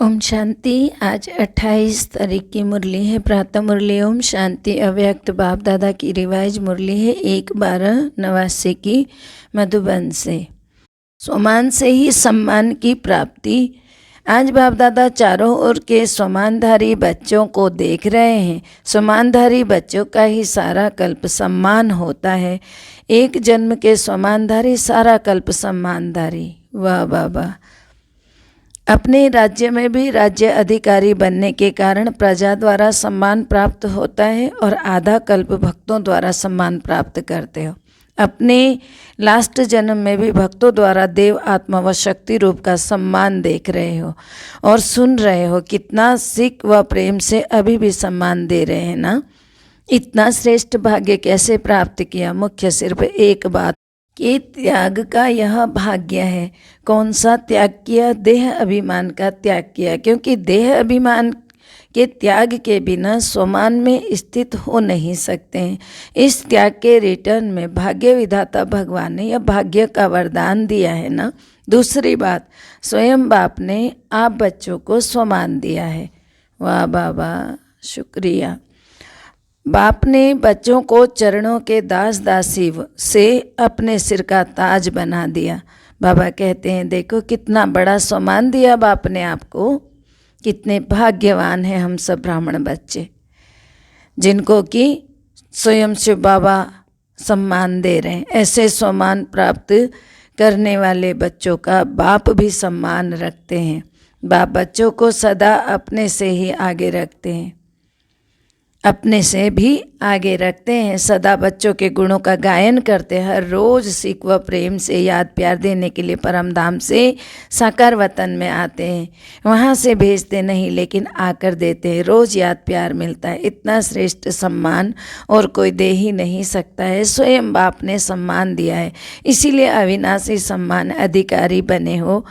ओम शांति। आज 28 तारीख की मुरली है, प्रातः मुरली। ओम शांति। अव्यक्त बाप दादा की रिवाइज मुरली है 1/12/89 की, मधुबन से। स्वमान से ही सम्मान की प्राप्ति। आज बाप दादा चारों ओर के स्वमानधारी बच्चों को देख रहे हैं। स्वमानधारी बच्चों का ही सारा कल्प सम्मान होता है। एक जन्म के स्वमानधारी, सारा कल्प सम्मानधारी। वाह बाबा। अपने राज्य में भी राज्य अधिकारी बनने के कारण प्रजा द्वारा सम्मान प्राप्त होता है और आधा कल्प भक्तों द्वारा सम्मान प्राप्त करते हो। अपने लास्ट जन्म में भी भक्तों द्वारा देव आत्मा व शक्ति रूप का सम्मान देख रहे हो और सुन रहे हो। कितना सिख व प्रेम से अभी भी सम्मान दे रहे हैं ना। इतना श्रेष्ठ भाग्य कैसे प्राप्त किया? मुख्य सिर्फ एक बात कि त्याग का यह भाग्य है। कौन सा त्याग किया? देह अभिमान का त्याग किया, क्योंकि देह अभिमान के त्याग के बिना स्वमान में स्थित हो नहीं सकते हैं। इस त्याग के रिटर्न में भाग्य विधाता भगवान ने यह भाग्य का वरदान दिया है ना। दूसरी बात, स्वयं बाप ने आप बच्चों को स्वमान दिया है। वाह बाबा, शुक्रिया। बाप ने बच्चों को चरणों के दास दासी से अपने सिर का ताज बना दिया। बाबा कहते हैं देखो कितना बड़ा सम्मान दिया बाप ने आपको। कितने भाग्यवान हैं हम सब ब्राह्मण बच्चे, जिनको कि स्वयं शिव बाबा सम्मान दे रहे हैं। ऐसे सम्मान प्राप्त करने वाले बच्चों का बाप भी सम्मान रखते हैं। बाप बच्चों को सदा अपने से ही आगे रखते हैं, अपने से भी आगे रखते हैं। सदा बच्चों के गुणों का गायन करते हैं। हर रोज़ सीख व प्रेम से याद प्यार देने के लिए परम धाम से साकार वतन में आते हैं। वहाँ से भेजते नहीं, लेकिन आकर देते हैं। रोज़ याद प्यार मिलता है। इतना श्रेष्ठ सम्मान और कोई दे ही नहीं सकता है। स्वयं बाप ने सम्मान दिया है, इसीलिए अविनाशी सम्मान अधिकारी बने हो।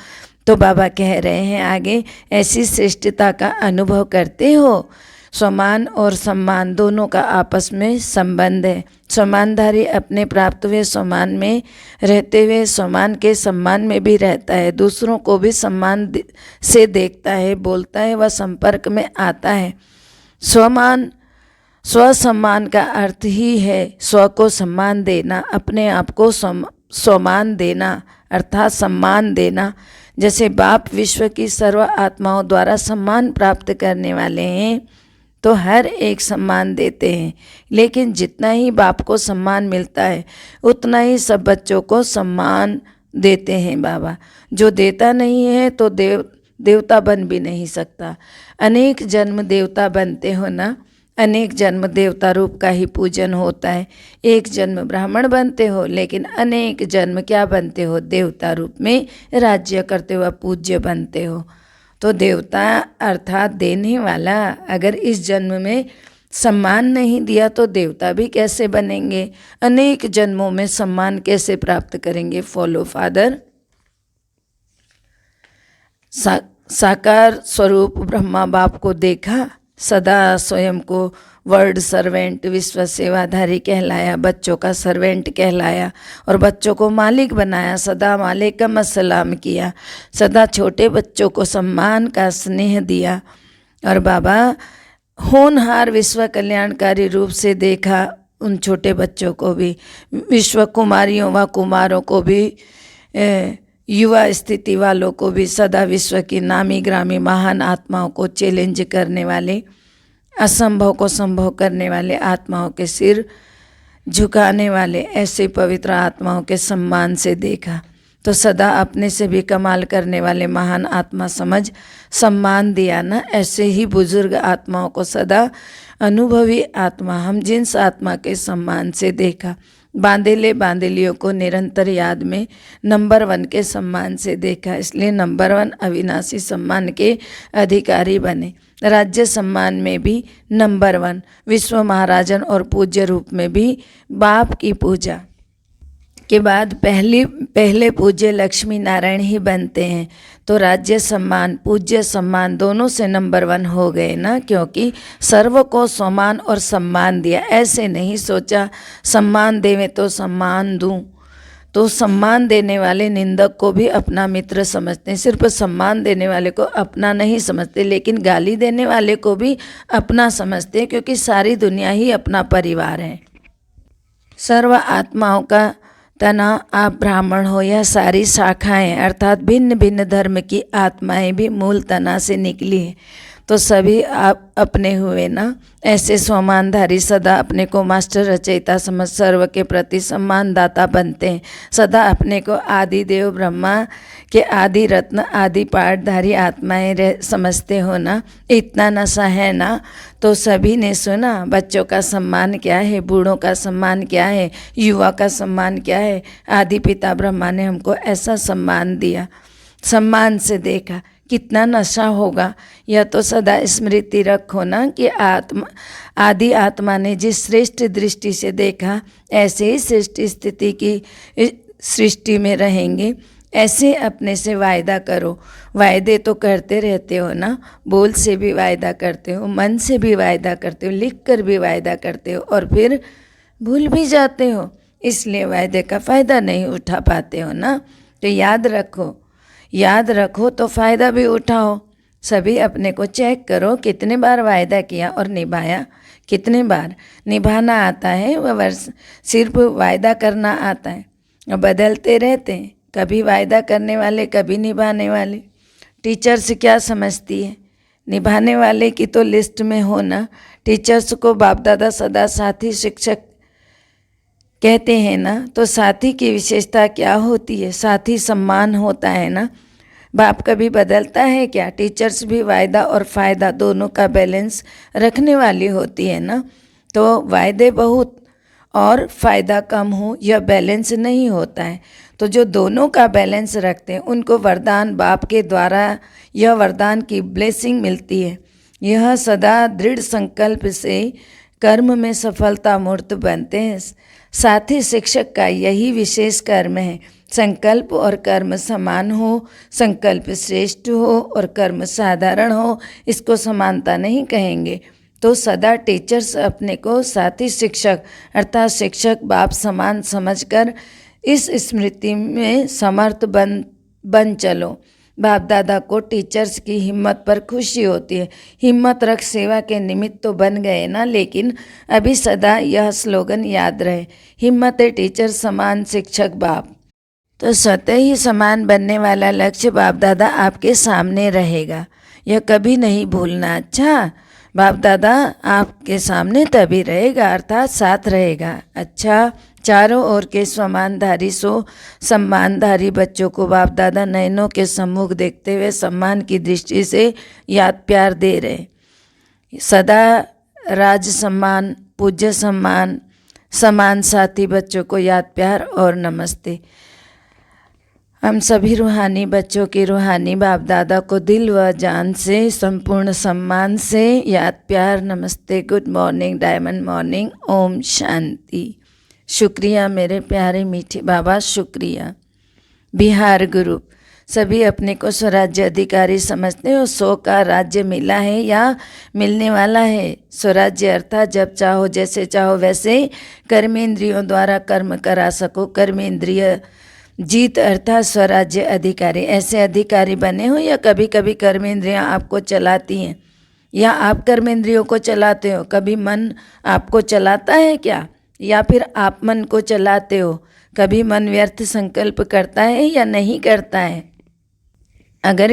तो बाबा कह रहे हैं आगे, ऐसी श्रेष्ठता का अनुभव करते हो। स्वमान और सम्मान दोनों का आपस में संबंध है। सम्मानधारी अपने प्राप्त हुए सम्मान में रहते हुए स्वमान के सम्मान में भी रहता है। दूसरों को भी सम्मान से देखता है, बोलता है व संपर्क में आता है। स्वसम्मान का अर्थ ही है स्व को सम्मान देना, अपने आप को सम्मान देना अर्थात सम्मान देना। जैसे बाप विश्व की सर्व आत्माओं द्वारा सम्मान प्राप्त करने वाले हैं, तो हर एक सम्मान देते हैं। लेकिन जितना ही बाप को सम्मान मिलता है, उतना ही सब बच्चों को सम्मान देते हैं बाबा। जो देता नहीं है तो देवता बन भी नहीं सकता। अनेक जन्म देवता बनते हो ना, अनेक जन्म देवता रूप का ही पूजन होता है। एक जन्म ब्राह्मण बनते हो, लेकिन अनेक जन्म क्या बनते हो? देवता रूप में राज्य करते हुए पूज्य बनते हो। तो देवता अर्थात देने वाला अगर इस जन्म में सम्मान नहीं दिया तो देवता भी कैसे बनेंगे? अनेक जन्मों में सम्मान कैसे प्राप्त करेंगे? Follow father. साकार स्वरूप ब्रह्मा बाप को देखा, सदा स्वयं को वर्ड सर्वेंट विश्व सेवाधारी कहलाया, बच्चों का सर्वेंट कहलाया और बच्चों को मालिक बनाया। सदा मालिकम सलाम किया, सदा छोटे बच्चों को सम्मान का स्नेह दिया। और बाबा होनहार विश्व कल्याणकारी रूप से देखा उन छोटे बच्चों को भी, विश्व कुमारियों व कुमारों को भी, युवा स्थिति वालों को भी, सदा विश्व की नामी ग्रामी महान आत्माओं को चैलेंज करने वाले, असंभव को संभव करने वाले आत्माओं के सिर झुकाने वाले ऐसे पवित्र आत्माओं के सम्मान से देखा। तो सदा अपने से भी कमाल करने वाले महान आत्मा समझ सम्मान दिया ना। ऐसे ही बुजुर्ग आत्माओं को सदा अनुभवी आत्मा हम जिन्स आत्मा के सम्मान से देखा। बांदेले बांदेलियों को निरंतर याद में नंबर 1 के सम्मान से देखा, इसलिए नंबर 1 अविनाशी सम्मान के अधिकारी बने। राज्य सम्मान में भी नंबर 1, विश्व महाराजन और पूज्य रूप में भी बाप की पूजा के बाद पहले पूज्य लक्ष्मी नारायण ही बनते हैं। तो राज्य सम्मान पूज्य सम्मान दोनों से नंबर 1 हो गए ना, क्योंकि सर्व को सम्मान और सम्मान दिया। ऐसे नहीं सोचा सम्मान देवे तो सम्मान दूं, तो सम्मान देने वाले निंदक को भी अपना मित्र समझते हैं। सिर्फ सम्मान देने वाले को अपना नहीं समझते, लेकिन गाली देने वाले को भी अपना समझते हैं, क्योंकि सारी दुनिया ही अपना परिवार है। सर्व आत्माओं का तना आप ब्राह्मण हो या सारी शाखाएं अर्थात भिन्न भिन्न धर्म की आत्माएं भी मूल तना से निकली हैं। तो सभी आप अपने हुए ना, ऐसे स्वमानधारी सदा अपने को मास्टर रचयिता समझ सर्व के प्रति सम्मानदाता बनते हैं। सदा अपने को आदि देव ब्रह्मा के आदि रत्न आदि पाठधारी आत्माएं समझते हो ना। इतना नशा है ना। तो सभी ने सुना बच्चों का सम्मान क्या है, बूढ़ों का सम्मान क्या है, युवा का सम्मान क्या है। आदि पिता ब्रह्मा ने हमको ऐसा सम्मान दिया, सम्मान से देखा। कितना नशा होगा। यह तो सदा स्मृति रखो ना कि आदि आत्मा ने जिस श्रेष्ठ दृष्टि से देखा, ऐसे ही श्रेष्ठ स्थिति की सृष्टि में रहेंगे। ऐसे अपने से वायदा करो। वायदे तो करते रहते हो ना, बोल से भी वायदा करते हो, मन से भी वायदा करते हो, लिख कर भी वायदा करते हो, और फिर भूल भी जाते हो। इसलिए वायदे का फ़ायदा नहीं उठा पाते हो ना। तो याद रखो तो फ़ायदा भी उठाओ। सभी अपने को चेक करो, कितने बार वायदा किया और निभाया, कितने बार निभाना आता है। वह सिर्फ वायदा करना आता है। बदलते रहते हैं, कभी वायदा करने वाले, कभी निभाने वाले। टीचर्स क्या समझती है, निभाने वाले की तो लिस्ट में हो ना। टीचर्स को बाप दादा सदा साथी शिक्षक कहते हैं ना। तो साथी की विशेषता क्या होती है, साथी सम्मान होता है ना। बाप कभी बदलता है क्या। टीचर्स भी वायदा और फ़ायदा दोनों का बैलेंस रखने वाली होती है ना। तो वायदे बहुत और फ़ायदा कम हो, यह बैलेंस नहीं होता है। तो जो दोनों का बैलेंस रखते हैं उनको वरदान बाप के द्वारा यह वरदान की ब्लेसिंग मिलती है। यह सदा दृढ़ संकल्प से कर्म में सफलता मूर्त बनते हैं। साथी शिक्षक का यही विशेष कर्म है। संकल्प और कर्म समान हो, संकल्प श्रेष्ठ हो और कर्म साधारण हो, इसको समानता नहीं कहेंगे। तो सदा टीचर्स अपने को साथी शिक्षक अर्थात शिक्षक बाप समान समझकर इस स्मृति में समर्थ बन चलो। बाप दादा को टीचर्स की हिम्मत पर खुशी होती है। हिम्मत रख सेवा के निमित्त तो बन गए ना, लेकिन अभी सदा यह स्लोगन याद रहे, हिम्मत है टीचर समान शिक्षक बाप। तो स्वतः ही समान बनने वाला लक्ष्य बाप दादा आपके सामने रहेगा, यह कभी नहीं भूलना। अच्छा, बाप दादा आपके सामने तभी रहेगा अर्थात साथ रहेगा। अच्छा, चारों ओर के स्वमानधारी सम्मानधारी बच्चों को बाप दादा नयनों के सम्मुख देखते हुए सम्मान की दृष्टि से याद प्यार दे रहे। सदा राज सम्मान, पूज्य सम्मान, समान साथी बच्चों को याद प्यार और नमस्ते। हम सभी रूहानी बच्चों की रूहानी बाप दादा को दिल व जान से संपूर्ण सम्मान से याद प्यार नमस्ते, good morning, diamond morning, Om Shanti. शुक्रिया मेरे प्यारे मीठे बाबा, शुक्रिया। बिहार गुरु सभी अपने को स्वराज्य अधिकारी समझते हो। 100 का राज्य मिला है या मिलने वाला है। स्वराज्य अर्थात जब चाहो जैसे चाहो वैसे कर्मेंद्रियों द्वारा कर्म करा सको। कर्मेंद्रिय जीत अर्थात स्वराज्य अधिकारी। ऐसे अधिकारी बने हो या कभी कभी कर्मेंद्रियां आपको चलाती हैं या आप कर्मेंद्रियों को चलाते हो। कभी मन आपको चलाता है क्या, या फिर आप मन को चलाते हो। कभी मन व्यर्थ संकल्प करता है या नहीं करता है। अगर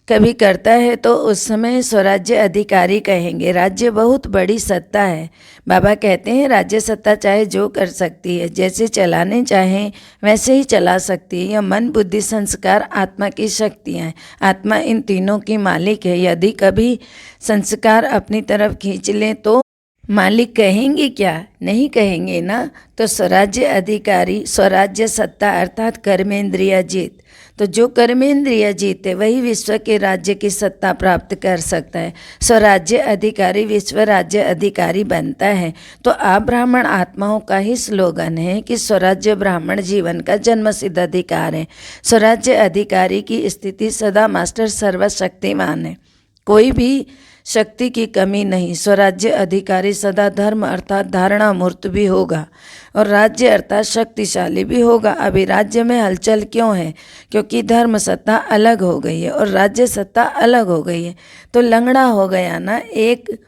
कभी करता है तो उस समय स्वराज्य अधिकारी कहेंगे। राज्य बहुत बड़ी सत्ता है। बाबा कहते हैं राज्य सत्ता चाहे जो कर सकती है, जैसे चलाने चाहें वैसे ही चला सकती है। यह मन बुद्धि संस्कार आत्मा की शक्तियाँ हैं। आत्मा इन तीनों की मालिक है। यदि कभी संस्कार अपनी तरफ खींच लें तो मालिक कहेंगे क्या, नहीं कहेंगे ना। तो स्वराज्य अधिकारी, स्वराज्य सत्ता अर्थात कर्मेंद्रिय जीत। तो जो कर्मेंद्रिय जीते वही विश्व के राज्य की सत्ता प्राप्त कर सकता है। स्वराज्य अधिकारी विश्व राज्य अधिकारी बनता है। तो आप ब्राह्मण आत्माओं का ही स्लोगन है कि स्वराज्य ब्राह्मण जीवन का जन्मसिद्ध अधिकार है। स्वराज्य अधिकारी की स्थिति सदा मास्टर सर्वशक्तिमान है। कोई भी शक्ति की कमी नहीं। स्वराज्य अधिकारी सदा धर्म अर्थात धारणा मूर्त भी होगा और राज्य अर्थात शक्तिशाली भी होगा। अभी राज्य में हलचल क्यों है? क्योंकि धर्म सत्ता अलग हो गई है और राज्य सत्ता अलग हो गई है, तो लंगड़ा हो गया ना, एक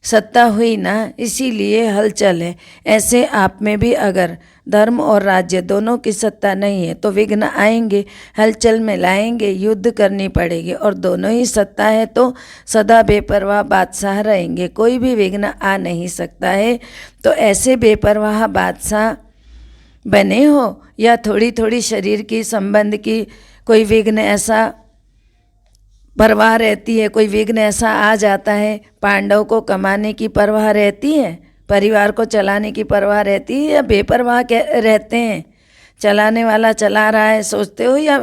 सत्ता हुई ना, इसीलिए हलचल है। ऐसे आप में भी अगर धर्म और राज्य दोनों की सत्ता नहीं है तो विघ्न आएंगे, हलचल में लाएंगे, युद्ध करनी पड़ेगी। और दोनों ही सत्ता है तो सदा बेपरवाह बादशाह रहेंगे, कोई भी विघ्न आ नहीं सकता है। तो ऐसे बेपरवाह बादशाह बने हो या थोड़ी थोड़ी शरीर की संबंध की कोई विघ्न ऐसा परवाह रहती है, कोई विघ्न ऐसा आ जाता है। पांडव को कमाने की परवाह रहती है, परिवार को चलाने की परवाह रहती है, या बेपरवाह रहते हैं? चलाने वाला चला रहा है सोचते हो या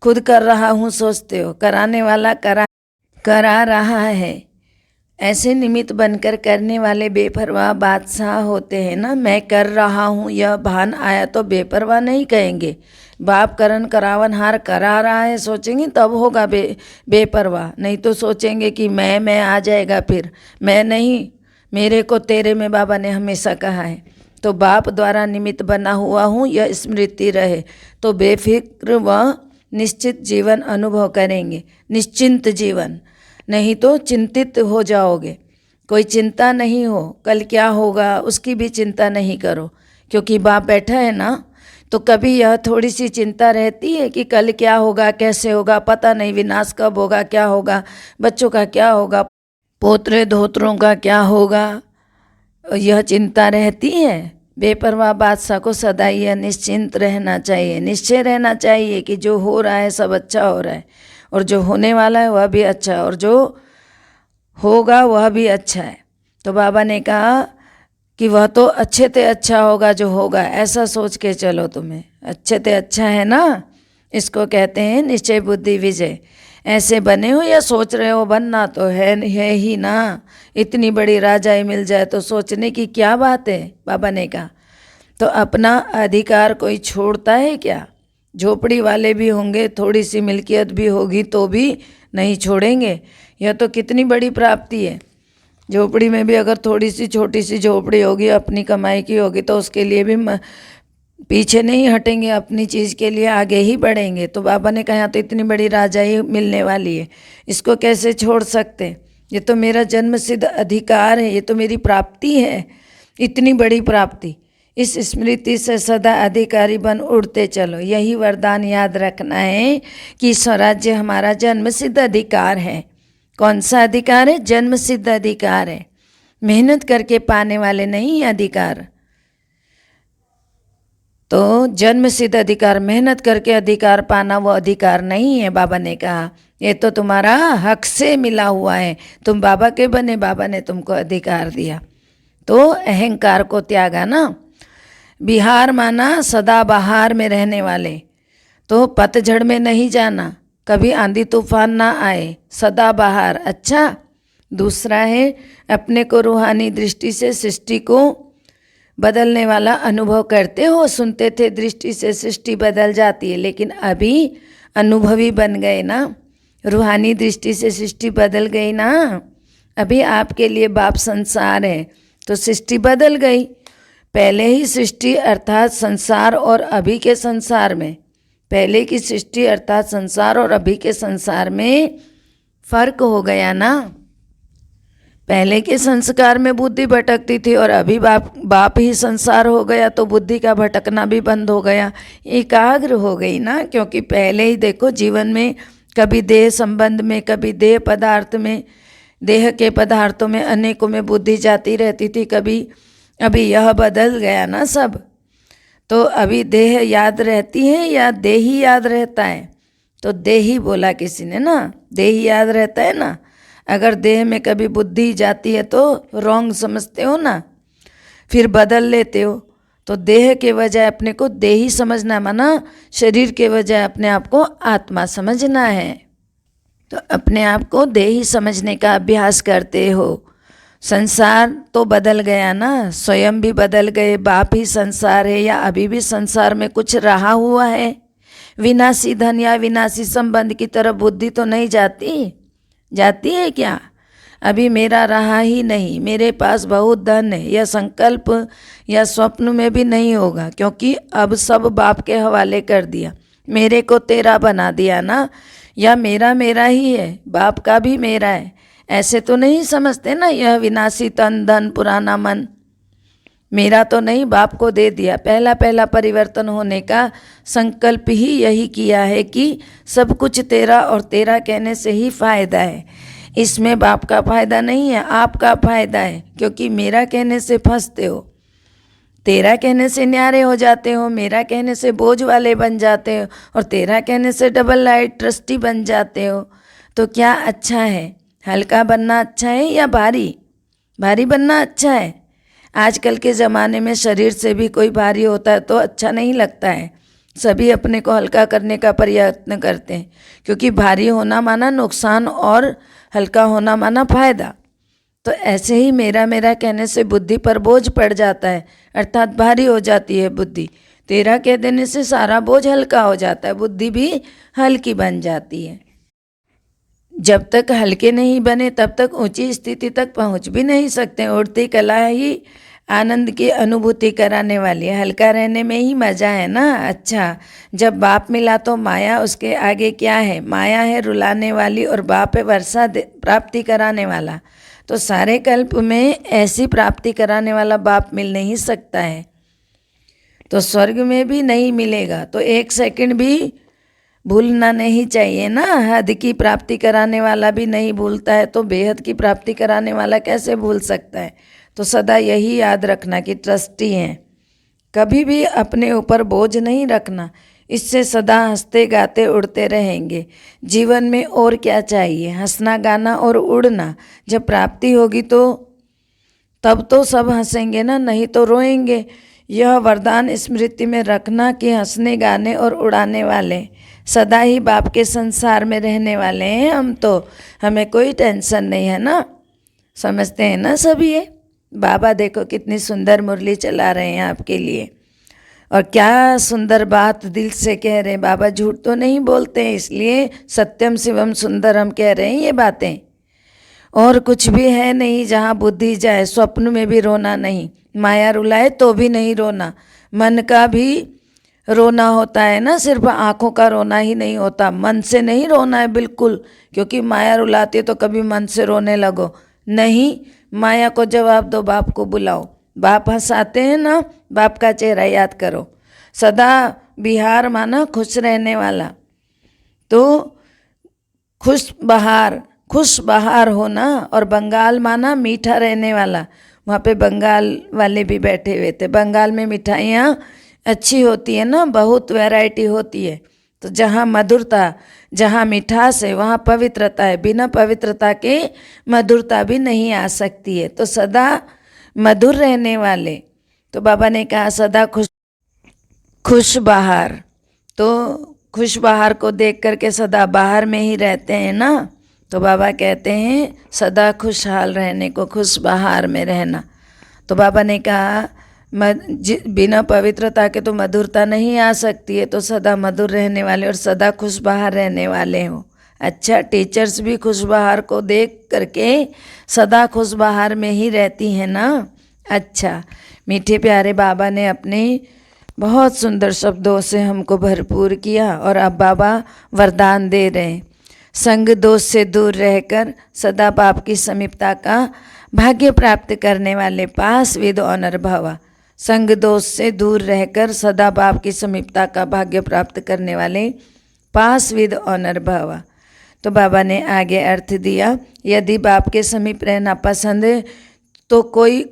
खुद कर रहा हूँ सोचते हो? कराने वाला करा रहा है। ऐसे निमित्त बनकर करने वाले बेपरवाह बादशाह होते हैं ना। मैं कर रहा हूँ यह भान आया तो बेपरवाह नहीं कहेंगे। बाप करन करावन हार करा रहा है सोचेंगे तब होगा बेपरवाह, नहीं तो सोचेंगे कि मैं आ जाएगा, फिर मैं नहीं, मेरे को तेरे में बाबा ने हमेशा कहा है। तो बाप द्वारा निमित्त बना हुआ हूँ यह स्मृति रहे तो बेफिक्र व निश्चित जीवन अनुभव करेंगे। निश्चिंत जीवन, नहीं तो चिंतित हो जाओगे। कोई चिंता नहीं हो, कल क्या होगा उसकी भी चिंता नहीं करो, क्योंकि बाप बैठा है ना। तो कभी यह थोड़ी सी चिंता रहती है कि कल क्या होगा, कैसे होगा, पता नहीं, विनाश कब होगा, क्या होगा, बच्चों का क्या होगा, पोतरे धोतरों का क्या होगा, यह चिंता रहती है। बेपरवाह बादशाह को सदा यह निश्चिंत रहना चाहिए, निश्चय रहना चाहिए कि जो हो रहा है सब अच्छा हो रहा है, और जो होने वाला है वह भी अच्छा है, और जो होगा वह भी अच्छा है। तो बाबा ने कहा कि वह तो अच्छे ते अच्छा होगा जो होगा, ऐसा सोच के चलो। तुम्हें अच्छे ते अच्छा है ना, इसको कहते हैं निश्चय बुद्धि विजय। ऐसे बने हो या सोच रहे हो? बनना तो है ही ना। इतनी बड़ी राजाई मिल जाए तो सोचने की क्या बात है? बाबा ने कहा तो अपना अधिकार कोई छोड़ता है क्या? झोपड़ी वाले भी होंगे, थोड़ी सी मिल्कियत भी होगी तो भी नहीं छोड़ेंगे। यह तो कितनी बड़ी प्राप्ति है। झोपड़ी में भी अगर थोड़ी सी छोटी सी झोपड़ी होगी, अपनी कमाई की होगी, तो उसके लिए भी पीछे नहीं हटेंगे, अपनी चीज़ के लिए आगे ही बढ़ेंगे। तो बाबा ने कहा तो इतनी बड़ी राजाई मिलने वाली है, इसको कैसे छोड़ सकते? ये तो मेरा जन्मसिद्ध अधिकार है, ये तो मेरी प्राप्ति है, इतनी बड़ी प्राप्ति। इस स्मृति से सदा अधिकारी बन उड़ते चलो। यही वरदान याद रखना है कि स्वराज्य हमारा जन्मसिद्ध अधिकार है। कौन सा अधिकार है? जन्मसिद्ध अधिकार है, मेहनत करके पाने वाले नहीं अधिकार। तो जन्मसिद्ध अधिकार, मेहनत करके अधिकार पाना वो अधिकार नहीं है। बाबा ने कहा ये तो तुम्हारा हक से मिला हुआ है, तुम बाबा के बने, बाबा ने तुमको अधिकार दिया। तो अहंकार को त्यागा ना। बिहार माना सदा बहार में रहने वाले, तो पतझड़ में नहीं जाना, कभी आंधी तूफान ना आए, सदा बहार। अच्छा, दूसरा है अपने को रूहानी दृष्टि से सृष्टि को बदलने वाला अनुभव करते हो। सुनते थे दृष्टि से सृष्टि बदल जाती है, लेकिन अभी अनुभवी बन गए ना, रूहानी दृष्टि से सृष्टि बदल गई ना। अभी आपके लिए बाप संसार है तो सृष्टि बदल गई। पहले ही सृष्टि अर्थात संसार और अभी के संसार में, पहले की सृष्टि अर्थात संसार और अभी के संसार में फर्क हो गया ना। पहले के संस्कार में बुद्धि भटकती थी और अभी बाप ही संसार हो गया तो बुद्धि का भटकना भी बंद हो गया, एकाग्र हो गई ना। क्योंकि पहले ही देखो जीवन में कभी देह संबंध में, कभी देह पदार्थ में, देह के पदार्थों में, अनेकों में बुद्धि जाती रहती थी कभी। अभी यह बदल गया ना सब। तो अभी देह याद रहती है या देह ही याद रहता है? तो देह ही बोला किसी ने ना, देह ही याद रहता है ना। अगर देह में कभी बुद्धि जाती है तो रॉन्ग समझते हो ना, फिर बदल लेते हो। तो देह के बजाय अपने को देही समझना, माना शरीर के बजाय अपने आप को आत्मा समझना है। तो अपने आप को देही समझने का अभ्यास करते हो। संसार तो बदल गया ना, स्वयं भी बदल गए। बाप ही संसार है या अभी भी संसार में कुछ रहा हुआ है? विनाशी धन या विनाशी संबंध की तरफ बुद्धि तो नहीं जाती, जाती है क्या? अभी मेरा रहा ही नहीं, मेरे पास बहुत धन है, यह संकल्प या स्वप्न में भी नहीं होगा, क्योंकि अब सब बाप के हवाले कर दिया। मेरे को तेरा बना दिया ना, या मेरा मेरा ही है, बाप का भी मेरा है, ऐसे तो नहीं समझते ना। यह विनाशी तन धन पुराना मन मेरा तो नहीं, बाप को दे दिया। पहला पहला परिवर्तन होने का संकल्प ही यही किया है कि सब कुछ तेरा और तेरा कहने से ही फायदा है। इसमें बाप का फायदा नहीं है, आपका फायदा है, क्योंकि मेरा कहने से फंसते हो, तेरा कहने से न्यारे हो जाते हो, मेरा कहने से बोझ वाले बन जाते हो, और तेरा कहने से डबल लाइट ट्रस्टी बन जाते हो। तो क्या अच्छा है, हल्का बनना अच्छा है या भारी? भारी बनना अच्छा है। आजकल के ज़माने में शरीर से भी कोई भारी होता है तो अच्छा नहीं लगता है, सभी अपने को हल्का करने का प्रयत्न करते हैं, क्योंकि भारी होना माना नुकसान और हल्का होना माना फायदा। तो ऐसे ही मेरा मेरा कहने से बुद्धि पर बोझ पड़ जाता है, अर्थात भारी हो जाती है बुद्धि। तेरा कह देने से सारा बोझ हल्का हो जाता है, बुद्धि भी हल्की बन जाती है। जब तक हल्के नहीं बने तब तक ऊंची स्थिति तक पहुंच भी नहीं सकते। उड़ती कला ही आनंद की अनुभूति कराने वाली है, हल्का रहने में ही मज़ा है ना। अच्छा, जब बाप मिला तो माया उसके आगे क्या है? माया है रुलाने वाली और बाप है वर्षा प्राप्ति कराने वाला। तो सारे कल्प में ऐसी प्राप्ति कराने वाला बाप मिल नहीं सकता है, तो स्वर्ग में भी नहीं मिलेगा। तो एक सेकंड भी भूलना नहीं चाहिए ना। हद की प्राप्ति कराने वाला भी नहीं भूलता है, तो बेहद की प्राप्ति कराने वाला कैसे भूल सकता है? तो सदा यही याद रखना कि ट्रस्टी हैं, कभी भी अपने ऊपर बोझ नहीं रखना, इससे सदा हंसते गाते उड़ते रहेंगे। जीवन में और क्या चाहिए? हंसना गाना और उड़ना। जब प्राप्ति होगी तो तब तो सब हंसेंगे ना, नहीं तो रोएंगे। यह वरदान स्मृति में रखना कि हंसने गाने और उड़ाने वाले सदा ही बाप के संसार में रहने वाले हैं हम, तो हमें कोई टेंशन नहीं है ना। समझते हैं ना सभी ये? बाबा देखो कितनी सुंदर मुरली चला रहे हैं आपके लिए, और क्या सुंदर बात दिल से कह रहे हैं। बाबा झूठ तो नहीं बोलते हैं, इसलिए सत्यम शिवम सुंदरम कह रहे हैं ये बातें। और कुछ भी है नहीं जहाँ बुद्धि जाए, स्वप्न में भी रोना नहीं, माया रुलाए तो भी नहीं रोना। मन का भी रोना होता है ना, सिर्फ आँखों का रोना ही नहीं होता, मन से नहीं रोना है बिल्कुल, क्योंकि माया रुलाती है तो कभी मन से रोने लगो नहीं। माया को जवाब दो, बाप को बुलाओ। बाप हंसाते हैं ना, बाप का चेहरा याद करो। सदा बिहार माना खुश रहने वाला, तो खुश बहार होना, और बंगाल माना मीठा रहने वाला। वहाँ पे बंगाल वाले भी बैठे हुए थे। बंगाल में मिठाइयाँ अच्छी होती है ना, बहुत वैरायटी होती है। तो जहाँ मधुरता, जहाँ मिठास है वहाँ पवित्रता है, बिना पवित्रता के मधुरता भी नहीं आ सकती है। तो सदा मधुर रहने वाले, तो बाबा ने कहा सदा खुश बहार। तो खुश बहार को देख करके सदा बाहर में ही रहते हैं ना, तो बाबा कहते हैं सदा खुशहाल रहने को, खुश बहार में रहना। तो बाबा ने कहा बिना पवित्रता के तो मधुरता नहीं आ सकती है, तो सदा मधुर रहने वाले और सदा खुश बहार रहने वाले हो। अच्छा, टीचर्स भी खुश बहार को देख करके सदा खुश बहार में ही रहती हैं ना। अच्छा, मीठे प्यारे बाबा ने अपने बहुत सुंदर शब्दों से हमको भरपूर किया, और अब बाबा वरदान दे रहे हैं। संग दोष से दूर रहकर सदा बाप की समीपता का भाग्य प्राप्त करने वाले पास विद ऑनर भवा। संग दोष से दूर रहकर सदा बाप की समीपता का भाग्य प्राप्त करने वाले पास विद ऑनर भवा। तो बाबा ने आगे अर्थ दिया, यदि बाप के समीप रहना पसंद है तो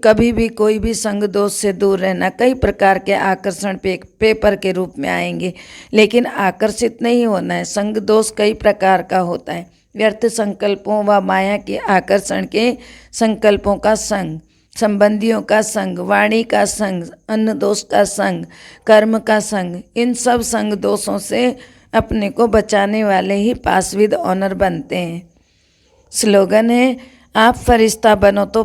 कभी भी कोई भी संग दोष से दूर रहना। कई प्रकार के आकर्षण पेपर के रूप में आएंगे, लेकिन आकर्षित नहीं होना है। संग दोष कई प्रकार का होता है, व्यर्थ संकल्पों व माया के आकर्षण के संकल्पों का संग, संबंधियों का संग, वाणी का संग, अन्न दोष का संग, कर्म का संग, इन सब संग दोषों से अपने को बचाने वाले ही पास विद ऑनर बनते हैं। स्लोगन है, आप फरिश्ता बनो तो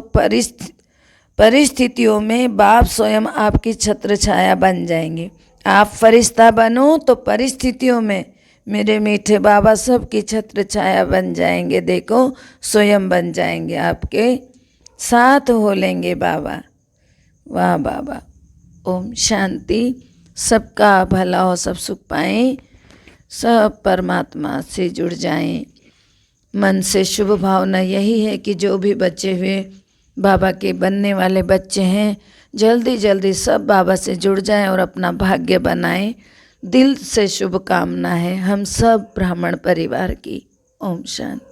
परिस्थितियों में बाप स्वयं आपकी छत्र छाया बन जाएंगे। आप फरिश्ता बनो तो परिस्थितियों में मेरे मीठे बाबा सबकी छत्र छाया बन जाएंगे। देखो स्वयं बन जाएंगे, आपके साथ हो लेंगे बाबा। वाह बाबा। ओम शांति। सबका भला हो, सब सुख पाएं, सब परमात्मा से जुड़ जाएं। मन से शुभ भावना यही है कि जो भी बचे हुए बाबा के बनने वाले बच्चे हैं, जल्दी जल्दी सब बाबा से जुड़ जाएं और अपना भाग्य बनाएं। दिल से शुभ कामना है हम सब ब्राह्मण परिवार की। ओम शांति।